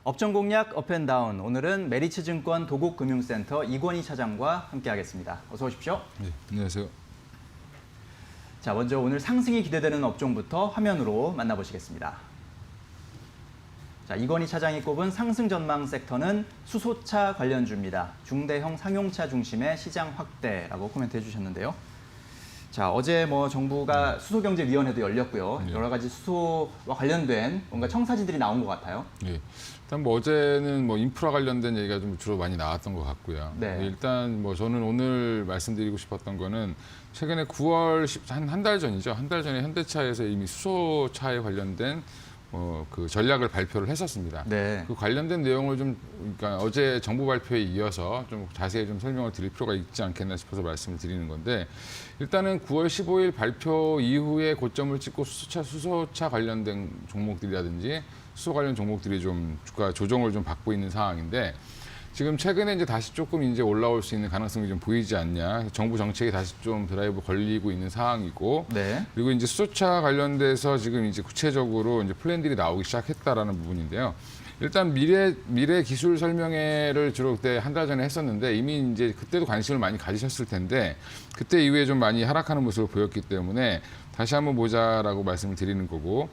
업종 공략 업앤다운. 오늘은 메리츠증권 도곡금융센터 이권희 차장과 함께하겠습니다. 어서 오십시오. 네, 안녕하세요. 자, 먼저 오늘 상승이 기대되는 업종부터 화면으로 만나보시겠습니다. 자, 이권희 차장이 꼽은 상승 전망 섹터는 수소차 관련주입니다. 중대형 상용차 중심의 시장 확대라고 코멘트해 주셨는데요. 자, 어제 정부가 수소경제위원회도 열렸고요. 네. 여러 가지 수소와 관련된 뭔가 청사진들이 나온 것 같아요. 네, 일단 어제는 인프라 관련된 얘기가 좀 주로 많이 나왔던 것 같고요. 네. 일단 저는 오늘 말씀드리고 싶었던 거는 최근에 9월 한 달 전이죠. 한 달 전에 현대차에서 이미 수소차에 관련된 그 전략을 발표를 했었습니다. 네. 그 관련된 내용을 그러니까 어제 정부 발표에 이어서 좀 자세히 좀 설명을 드릴 필요가 있지 않겠나 싶어서 말씀을 드리는 건데, 일단은 9월 15일 발표 이후에 고점을 찍고 수소차 관련된 종목들이라든지 수소 관련 종목들이 좀 주가 조정을 좀 받고 있는 상황인데, 지금 최근에 이제 다시 조금 이제 올라올 수 있는 가능성이 좀 보이지 않냐. 정부 정책이 다시 좀 드라이브 걸리고 있는 상황이고, 네. 그리고 이제 수소차 관련돼서 지금 이제 구체적으로 이제 플랜들이 나오기 시작했다라는 부분인데요. 일단 미래 기술 설명회를 주로 그때 한 달 전에 했었는데, 이미 이제 그때도 관심을 많이 가지셨을 텐데, 그때 이후에 좀 많이 하락하는 모습을 보였기 때문에 다시 한번 보자라고 말씀을 드리는 거고,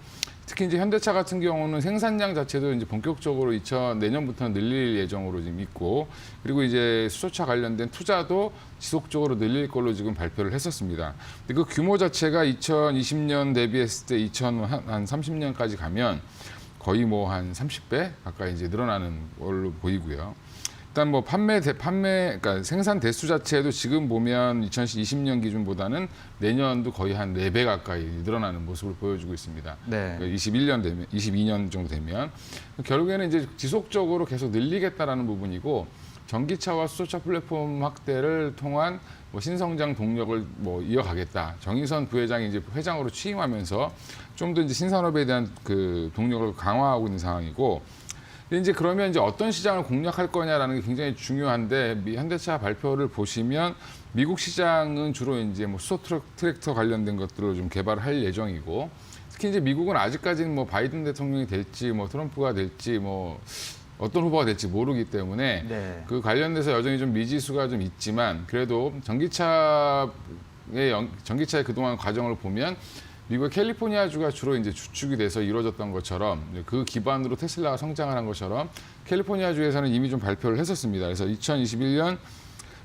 특히 이제 현대차 같은 경우는 생산량 자체도 이제 본격적으로 내년부터 늘릴 예정으로 지금 있고, 그리고 이제 수소차 관련된 투자도 지속적으로 늘릴 걸로 지금 발표를 했었습니다. 근데 그 규모 자체가 2020년 대비했을 때 2030년까지 가면 거의 한 30배 가까이 이제 늘어나는 걸로 보이고요. 일단 그러니까 생산 대수 자체도 지금 보면 2020년 기준보다는 내년도 거의 한 4배 가까이 늘어나는 모습을 보여주고 있습니다. 네. 22년 정도 되면 결국에는 이제 지속적으로 계속 늘리겠다라는 부분이고, 전기차와 수소차 플랫폼 확대를 통한 신성장 동력을 이어가겠다. 정의선 부회장이 이제 회장으로 취임하면서 좀 더 이제 신산업에 대한 그 동력을 강화하고 있는 상황이고, 근데 이제 그러면 이제 어떤 시장을 공략할 거냐라는 게 굉장히 중요한데, 현대차 발표를 보시면 미국 시장은 주로 이제 수소 트랙터 관련된 것들을 좀 개발을 할 예정이고, 특히 이제 미국은 아직까지는 바이든 대통령이 될지 트럼프가 될지 어떤 후보가 될지 모르기 때문에 네. 그 관련돼서 여전히 좀 미지수가 좀 있지만, 그래도 전기차의 그동안 과정을 보면 미국의 캘리포니아주가 주로 이제 주축이 돼서 이루어졌던 것처럼, 그 기반으로 테슬라가 성장을 한 것처럼 캘리포니아주에서는 이미 좀 발표를 했었습니다. 그래서 2021년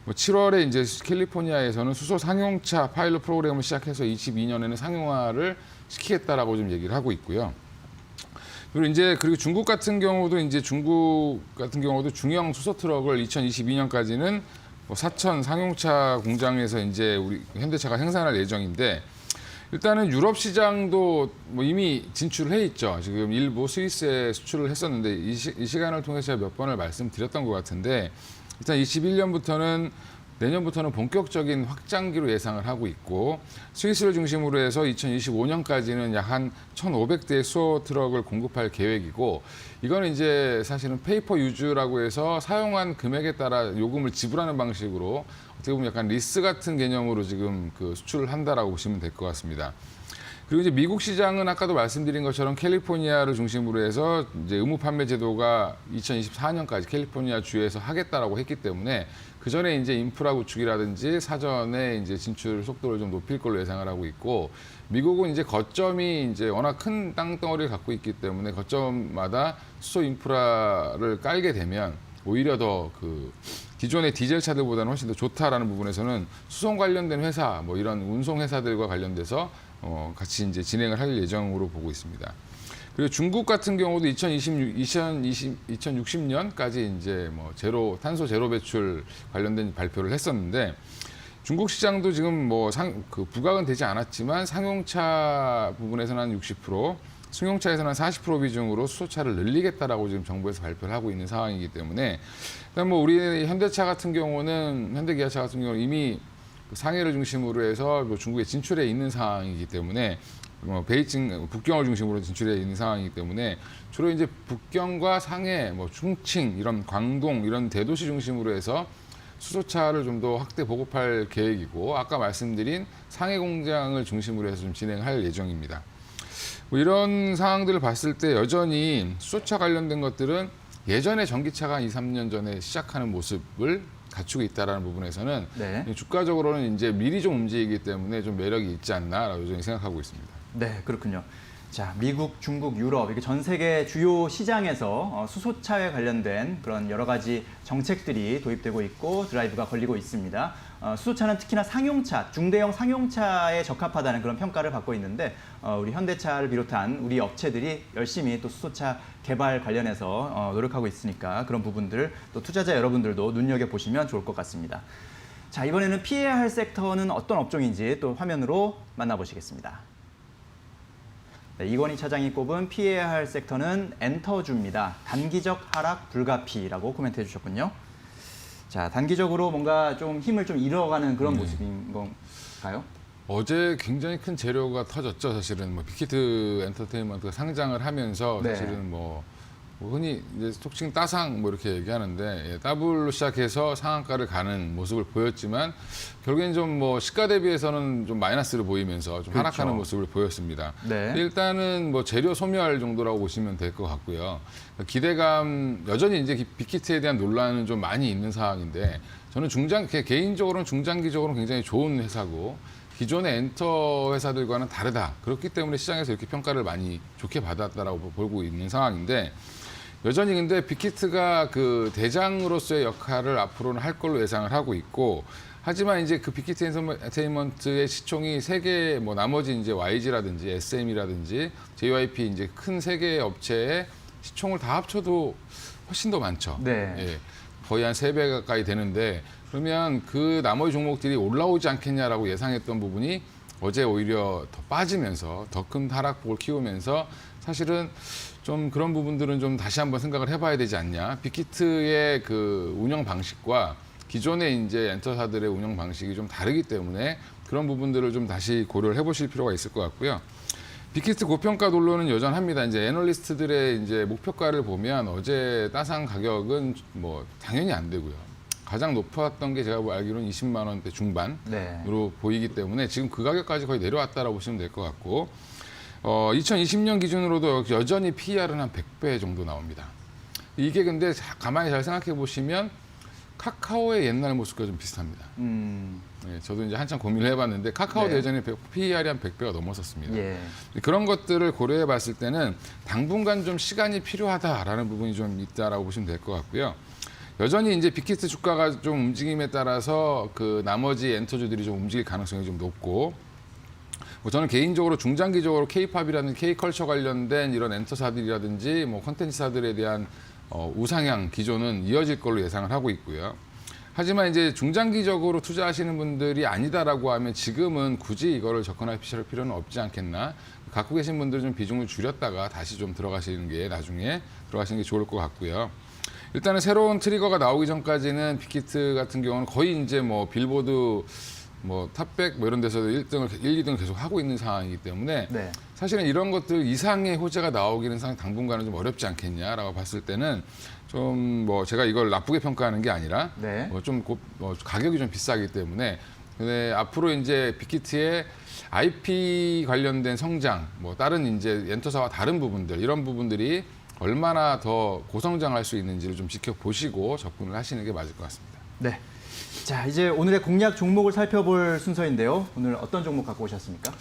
7월에 이제 캘리포니아에서는 수소 상용차 파일럿 프로그램을 시작해서 22년에는 상용화를 시키겠다라고 좀 얘기를 하고 있고요. 그리고 중국 같은 경우도 중형 수소 트럭을 2022년까지는 사천 상용차 공장에서 이제 우리 현대차가 생산할 예정인데, 일단은 유럽 시장도 이미 진출을 해 있죠. 지금 일부 스위스에 수출을 했었는데, 이 시간을 통해서 제가 몇 번을 말씀드렸던 것 같은데, 일단 21년부터는 내년부터는 본격적인 확장기로 예상을 하고 있고, 스위스를 중심으로 해서 2025년까지는 약 한 1,500대의 수소 트럭을 공급할 계획이고, 이거는 이제 사실은 페이퍼 유즈라고 해서 사용한 금액에 따라 요금을 지불하는 방식으로 어떻게 보면 약간 리스 같은 개념으로 지금 그 수출을 한다라고 보시면 될 것 같습니다. 그리고 이제 미국 시장은 아까도 말씀드린 것처럼 캘리포니아를 중심으로 해서 이제 의무 판매 제도가 2024년까지 캘리포니아 주에서 하겠다라고 했기 때문에, 그 전에 이제 인프라 구축이라든지 사전에 이제 진출 속도를 좀 높일 걸로 예상을 하고 있고, 미국은 이제 거점이 이제 워낙 큰 땅덩어리를 갖고 있기 때문에 거점마다 수소 인프라를 깔게 되면 오히려 더 기존의 디젤 차들보다는 훨씬 더 좋다라는 부분에서는 수송 관련된 회사, 이런 운송 회사들과 관련돼서 같이 이제 진행을 할 예정으로 보고 있습니다. 그리고 중국 같은 경우도 2060년까지 이제 탄소 제로 배출 관련된 발표를 했었는데, 중국 시장도 지금 부각은 되지 않았지만 상용차 부분에서는 한 60%, 승용차에서는 한 40% 비중으로 수소차를 늘리겠다라고 지금 정부에서 발표를 하고 있는 상황이기 때문에, 일단 우리 현대차 같은 경우는, 현대기아차 같은 경우는 이미 상해를 중심으로 해서 중국에 진출해 있는 상황이기 때문에, 베이징, 북경을 중심으로 진출해 있는 상황이기 때문에 주로 이제 북경과 상해, 충칭, 이런 광동, 이런 대도시 중심으로 해서 수소차를 좀 더 확대 보급할 계획이고, 아까 말씀드린 상해 공장을 중심으로 해서 좀 진행할 예정입니다. 이런 상황들을 봤을 때 여전히 수소차 관련된 것들은 예전에 전기차가 2, 3년 전에 시작하는 모습을 갖추고 있다라는 부분에서는 네. 주가적으로는 이제 미리 좀 움직이기 때문에 좀 매력이 있지 않나라고 저는 생각하고 있습니다. 네, 그렇군요. 자, 미국, 중국, 유럽 이렇게 전 세계 주요 시장에서 수소차에 관련된 그런 여러 가지 정책들이 도입되고 있고 드라이브가 걸리고 있습니다. 수소차는 특히나 상용차, 중대형 상용차에 적합하다는 그런 평가를 받고 있는데 우리 현대차를 비롯한 우리 업체들이 열심히 또 수소차 개발 관련해서 노력하고 있으니까 그런 부분들 또 투자자 여러분들도 눈여겨보시면 좋을 것 같습니다. 자, 이번에는 피해야 할 섹터는 어떤 업종인지 또 화면으로 만나보시겠습니다. 네, 이건희 차장이 꼽은 피해야 할 섹터는 엔터주입니다. 단기적 하락 불가피라고 코멘트해 주셨군요. 자, 단기적으로 뭔가 좀 힘을 좀 잃어가는 그런 모습인 건가요? 어제 굉장히 큰 재료가 터졌죠. 사실은 뭐 빅히트 엔터테인먼트가 상장을 하면서 네. 사실은 뭐 흔히 이제 속칭 따상 뭐 이렇게 얘기하는데 더블로 시작해서 상한가를 가는 모습을 보였지만 결국엔 좀 뭐 시가 대비해서는 좀 마이너스를 보이면서 좀 그렇죠. 하락하는 모습을 보였습니다. 네. 일단은 뭐 재료 소멸 정도라고 보시면 될 것 같고요. 기대감 여전히 이제 빅히트에 대한 논란은 좀 많이 있는 상황인데 저는 개인적으로는 중장기적으로는 굉장히 좋은 회사고 기존의 엔터 회사들과는 다르다. 그렇기 때문에 시장에서 이렇게 평가를 많이 좋게 받았다라고 보고 있는 상황인데 여전히 근데 빅히트가 그 대장으로서의 역할을 앞으로는 할 걸로 예상을 하고 있고 하지만 이제 그 빅히트 엔터테인먼트의 시총이 세계 뭐 나머지 이제 YG라든지 SM이라든지 JYP 이제 큰 세계 업체의 시총을 다 합쳐도 훨씬 더 많죠. 네. 예, 거의 한 3배 가까이 되는데 그러면 그 나머지 종목들이 올라오지 않겠냐라고 예상했던 부분이 어제 오히려 더 빠지면서 더 큰 하락폭을 키우면서 사실은 좀 그런 부분들은 좀 다시 한번 생각을 해봐야 되지 않냐. 빅히트의 그 운영 방식과 기존의 이제 엔터사들의 운영 방식이 좀 다르기 때문에 그런 부분들을 좀 다시 고려를 해보실 필요가 있을 것 같고요. 빅히트 고평가 논란은 여전합니다. 이제 애널리스트들의 이제 목표가를 보면 어제 따상 가격은 뭐 당연히 안 되고요. 가장 높았던 게 제가 알기로는 20만 원대 중반으로 네. 보이기 때문에 지금 그 가격까지 거의 내려왔다라고 보시면 될 것 같고 2020년 기준으로도 여전히 PER은 한 100배 정도 나옵니다. 이게 근데 가만히 잘 생각해 보시면 카카오의 옛날 모습과 좀 비슷합니다. 네, 저도 이제 한참 고민을 해봤는데 카카오도 네. 예전에 PER이 한 100배가 넘었었습니다. 예. 그런 것들을 고려해 봤을 때는 당분간 좀 시간이 필요하다라는 부분이 좀 있다라고 보시면 될 것 같고요. 여전히 이제 빅히트 주가가 좀 움직임에 따라서 그 나머지 엔터주들이 좀 움직일 가능성이 좀 높고 뭐 저는 개인적으로 중장기적으로 K-팝이라든지 K-컬처 관련된 이런 엔터사들이라든지 뭐 콘텐츠사들에 대한 우상향 기조는 이어질 걸로 예상을 하고 있고요. 하지만 이제 중장기적으로 투자하시는 분들이 아니다라고 하면 지금은 굳이 이거를 접근하실 필요는 없지 않겠나. 갖고 계신 분들은 좀 비중을 줄였다가 다시 좀 들어가시는 게 나중에 들어가시는 게 좋을 것 같고요. 일단은 새로운 트리거가 나오기 전까지는 빅히트 같은 경우는 거의 이제 뭐 빌보드 뭐 탑백 뭐 이런 데서도 1, 2등 계속 하고 있는 상황이기 때문에 네. 사실은 이런 것들 이상의 호재가 나오기는 당분간은 좀 어렵지 않겠냐라고 봤을 때는 좀 뭐 제가 이걸 나쁘게 평가하는 게 아니라 네. 가격이 좀 비싸기 때문에 근데 앞으로 이제 빅히트의 IP 관련된 성장, 뭐 다른 이제 엔터사와 다른 부분들 이런 부분들이 얼마나 더 고성장할 수 있는지를 좀 지켜보시고 접근을 하시는 게 맞을 것 같습니다. 네. 자, 이제 오늘의 공략 종목을 살펴볼 순서인데요. 오늘 어떤 종목 갖고 오셨습니까?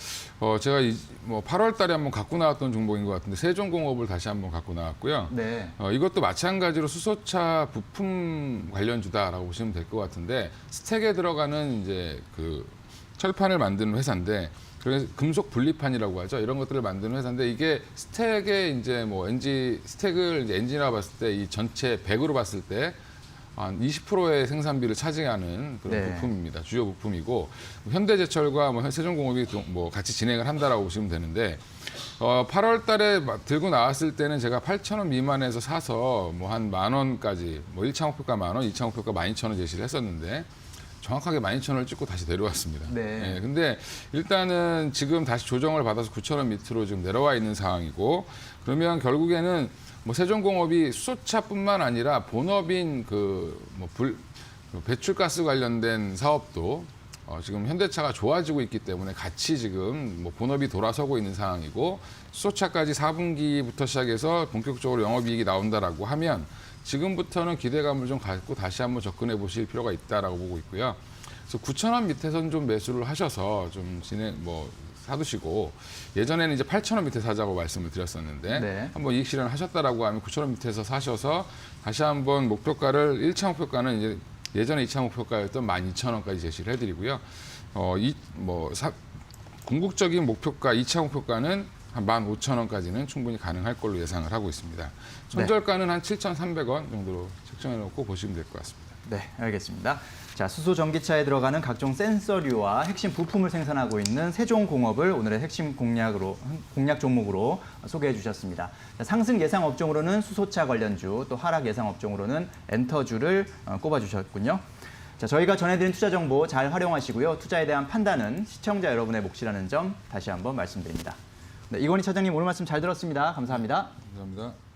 제가 뭐 8월 달에 한번 갖고 나왔던 종목인 것 같은데 세종공업을 다시 한번 갖고 나왔고요. 네. 이것도 마찬가지로 수소차 부품 관련주다라고 보시면 될 것 같은데 스택에 들어가는 이제 그 철판을 만드는 회사인데 그래서 금속 분리판이라고 하죠. 이런 것들을 만드는 회사인데 이게 스택의 이제 뭐 스택을 이제 엔진이라 봤을 때 이 전체 100으로 봤을 때 한 20%의 생산비를 차지하는 그런 네. 부품입니다. 주요 부품이고 현대제철과 뭐 세종공업이 뭐 같이 진행을 한다라고 보시면 되는데 8월달에 들고 나왔을 때는 제가 8,000원 미만에서 사서 뭐 한 10,000원까지 뭐 1차 목표가 10,000원, 2차 목표가 12,000원 제시를 했었는데 정확하게 12,000원을 찍고 다시 내려왔습니다. 네. 예, 근데 일단은 지금 다시 조정을 받아서 9,000원 밑으로 지금 내려와 있는 상황이고 그러면 결국에는 뭐 세종공업이 수소차뿐만 아니라 본업인 배출가스 관련된 사업도 지금 현대차가 좋아지고 있기 때문에 같이 지금 뭐 본업이 돌아서고 있는 상황이고 수소차까지 4분기부터 시작해서 본격적으로 영업이익이 나온다라고 하면 지금부터는 기대감을 좀 갖고 다시 한번 접근해 보실 필요가 있다라고 보고 있고요. 그래서 9,000원 밑에서는 좀 매수를 하셔서 좀 사두시고 예전에는 이제 8,000원 밑에 사자고 말씀을 드렸었는데 네. 한번 이익 실현하셨다라고 하면 9,000원 밑에서 사셔서 다시 한번 목표가를 1차 목표가는 이제 예전에 2차 목표가였던 12,000원까지 제시를 해드리고요. 궁극적인 목표가 2차 목표가는 한 15,000원까지는 충분히 가능할 걸로 예상을 하고 있습니다. 손절가는 한 7,300원 정도로 책정해 놓고 보시면 될 것 같습니다. 네, 알겠습니다. 자, 수소 전기차에 들어가는 각종 센서류와 핵심 부품을 생산하고 있는 세종공업을 오늘의 핵심 공략 종목으로 소개해 주셨습니다. 자, 상승 예상 업종으로는 수소차 관련주, 또 하락 예상 업종으로는 엔터주를 꼽아 주셨군요. 자, 저희가 전해드린 투자 정보 잘 활용하시고요. 투자에 대한 판단은 시청자 여러분의 몫이라는 점 다시 한번 말씀드립니다. 네, 이건희 차장님 오늘 말씀 잘 들었습니다. 감사합니다. 감사합니다.